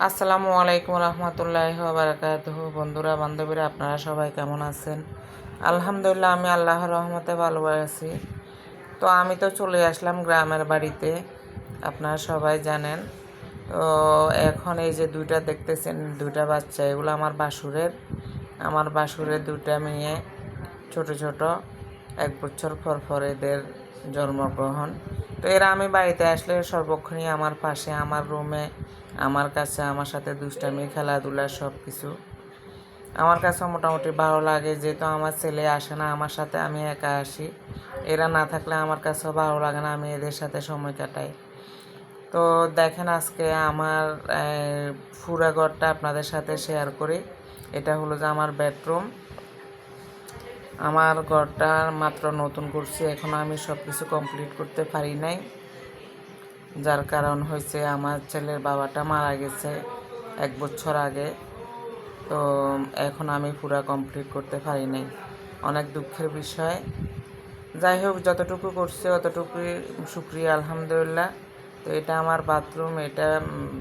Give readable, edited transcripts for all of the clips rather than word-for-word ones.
আসসালামু আলাইকুম রহমতুল্লাহি ওয়া বারাকাতুহু। বন্ধুরা বান্ধবীরা আপনারা সবাই কেমন আছেন? আলহামদুলিল্লাহ, আমি আল্লাহর রহমতে ভালো আছি। তো আমি তো চলে আসলাম গ্রামের বাড়িতে, আপনারা সবাই জানেন। তো এখন এই যে দুইটা দেখতেছেন, দুইটা বাচ্চা, এগুলো আমার বাসুরের দুইটা মেয়ে, ছোট ছোট, 1 বছর পর এদের জন্মগ্রহণ। তো এরা আমি বাড়িতে আসলে সর্বক্ষণই আমার পাশে, আমার রুমে, আমার কাছে, আমার সাথে দুষ্টামি, খেলাধুলা, সব কিছু আমার কাছে মোটামুটি ভালো লাগে। যেহেতু আমার ছেলে আসে না আমার সাথে, আমি একা আসি, এরা না থাকলে আমার কাছেও ভালো লাগে না, আমি এদের সাথে সময় কাটাই। তো দেখেন, আজকে আমার পুরা ঘরটা আপনাদের সাথে শেয়ার করি। এটা হলো যে আমার বেডরুম। আমার ঘরটা মাত্র নতুন করছি, এখনও আমি সব কিছু কমপ্লিট করতে পারি নাই। যার কারণ হয়েছে আমার ছেলের বাবাটা মারা গেছে 1 বছর আগে। তো এখন আমি পুরা কমপ্লিট করতে পারি নাই, অনেক দুঃখের বিষয়। যাই হোক, যতটুকু করছে অতটুকুই শুকরিয়া, আলহামদুলিল্লাহ। তো এটা আমার বাথরুম, এটা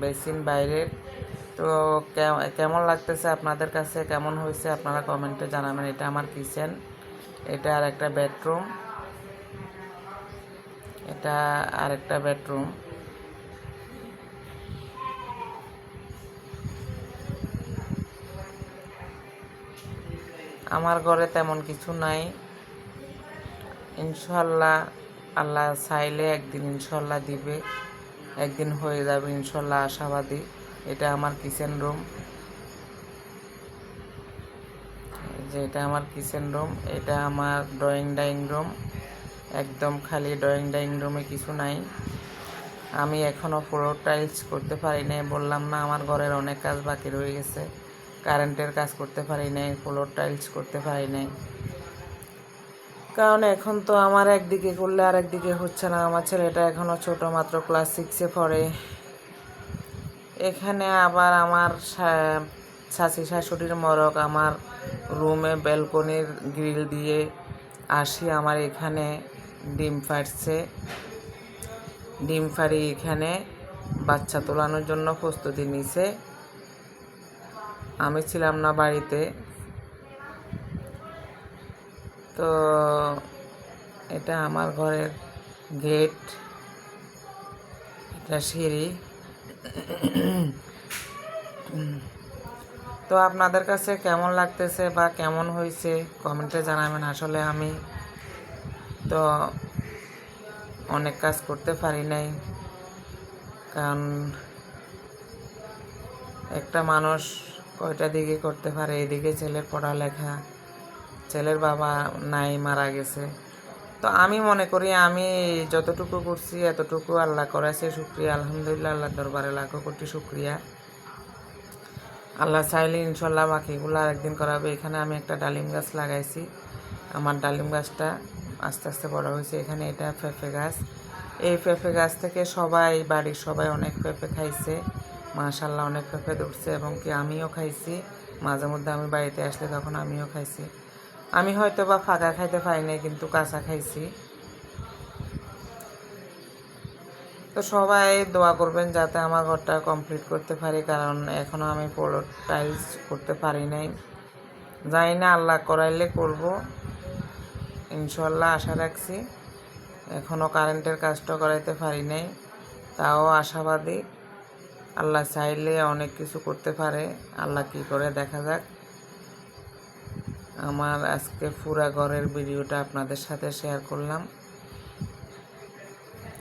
বেসিন বাইরের। তো কেমন লাগতেছে আপনাদের কাছে, কেমন হয়েছে আপনারা কমেন্টে জানাবেন। এটা আমার কিচেন, এটা আর একটা বেডরুম, এটা আর একটা বেডরুম। আমার ঘরে তেমন কিছু নাই, ইনশাল্লাহ আল্লাহ চাইলে একদিন ইনশাল্লাহ দিবে, একদিন হয়ে যাবে ইনশাল্লাহ, আশাবাদী। এটা আমার কিচেন রুম, যে এটা আমার কিচেন রুম, এটা আমার ডাইনিং রুম, একদম খালি ডাইনিং রুমে কিছু নাই। আমি এখনও ফ্লোর টাইলস করতে পারি নাই, বললাম না আমার ঘরের অনেক কাজ বাকি রয়ে গেছে। কারেন্টের কাজ করতে পারি নাই, ফ্লোর টাইলস করতে পারি নাই, কারণ এখন তো আমার একদিকে করলে আর একদিকে হচ্ছে না। আমার ছেলেটা এখনও ছোট, মাত্র ক্লাস 6-এ পড়ে। এখানে আবার আমার শাশি শাশুড়ির মরক আমার রুমে ব্যালকনির গ্রিল দিয়ে আসি। আমার এখানে ডিম ফাটছে, ডিম ফাড়ি এখানে বাচ্চা তোলানোর জন্য প্রস্তুতি নিছে। আমি ছিলাম না বাড়িতে। তো এটা আমার ঘরের গেট, এটা সিঁড়ি। তো আপনাদের কাছে কেমন লাগতেছে বা কেমন হয়েছে কমেন্টে জানাবেন। আসলে আমি তো অনেক কাজ করতে পারি নাই, কারণ একটা মানুষ কয়টা দিকে করতে পারে, এদিকে ছেলের পড়ালেখা, ছেলের বাবা নাই, মারা গেছে। তো আমি মনে করি আমি যতটুকু করছি এতটুকু আল্লাহ করেছে, শুক্রিয়া, আলহামদুলিল্লাহ, আল্লাহর দরবারে লাখো কোটি শুক্রিয়া। আল্লাহ চাইলে ইনশাল্লাহ বাকিগুলো আরেকদিন করাবে। এখানে আমি একটা ডালিম গাছ লাগাইছি, আমার ডালিম গাছটা আস্তে আস্তে বড় হয়েছে। এখানে এটা পেঁপে গাছ, এই পেঁপে গাছ থেকে বাড়ির সবাই অনেক পেঁপে খাইছে, মাশাআল্লাহ অনেক পেঁপে ধরছে, এবং কি আমিও খাইছি। মাঝে মধ্যে আমি বাড়িতে আসলে তখন আমিও খাইছি। আমি হয়তো বা ফাঁকা খাইতে পারি নাই, কিন্তু কাঁচা খাইছি। তো সবাই দোয়া করবেন যাতে আমার ঘরটা কমপ্লিট করতে পারি, কারণ এখনও আমি ফ্লোর টাইলস করতে পারি নাই। জানি না, আল্লাহ করাইলে করব ইনশাল্লাহ, আশা রাখছি। এখনও কারেন্টের কাজটা করাইতে পারি নাই, তাও আশাবাদী। আল্লাহ চাইলে অনেক কিছু করতে পারে, আল্লাহ কি করে দেখা যাক। আমার আজকে পুরা ঘরের ভিডিওটা আপনাদের সাথে শেয়ার করলাম।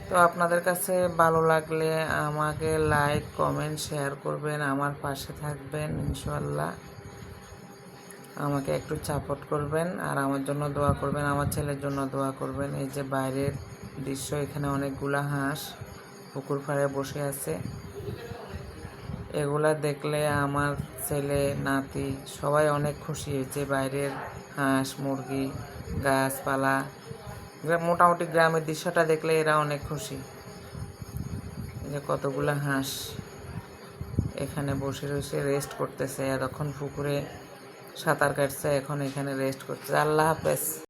তো আপনাদের কাছে ভালো লাগলে আমাকে লাইক, কমেন্ট, শেয়ার করবেন, আমার পাশে থাকবেন ইনশাল্লাহ। আমাকে একটু সাপোর্ট করবেন, আর আমার জন্য দোয়া করবেন, আমার ছেলের জন্য দোয়া করবেন। এই যে বাইরের দৃশ্য, এখানে অনেকগুলা হাঁস পুকুর পাড়ে বসে আছে। এগুলা দেখলে আমার ছেলে, নাতি সবাই অনেক খুশি হয়েছে। বাইরের হাঁস, মুরগি, গাছপালা, মোটামুটি গ্রামের দৃশ্যটা দেখলে এরা অনেক খুশি। যে কতগুলা হাঁস এখানে বসে রয়েছে, রেস্ট করতেছে। এতক্ষণ পুকুরে সাঁতার কাটছে, এখন এখানে রেস্ট করতেছে। আল্লাহ হাফেজ।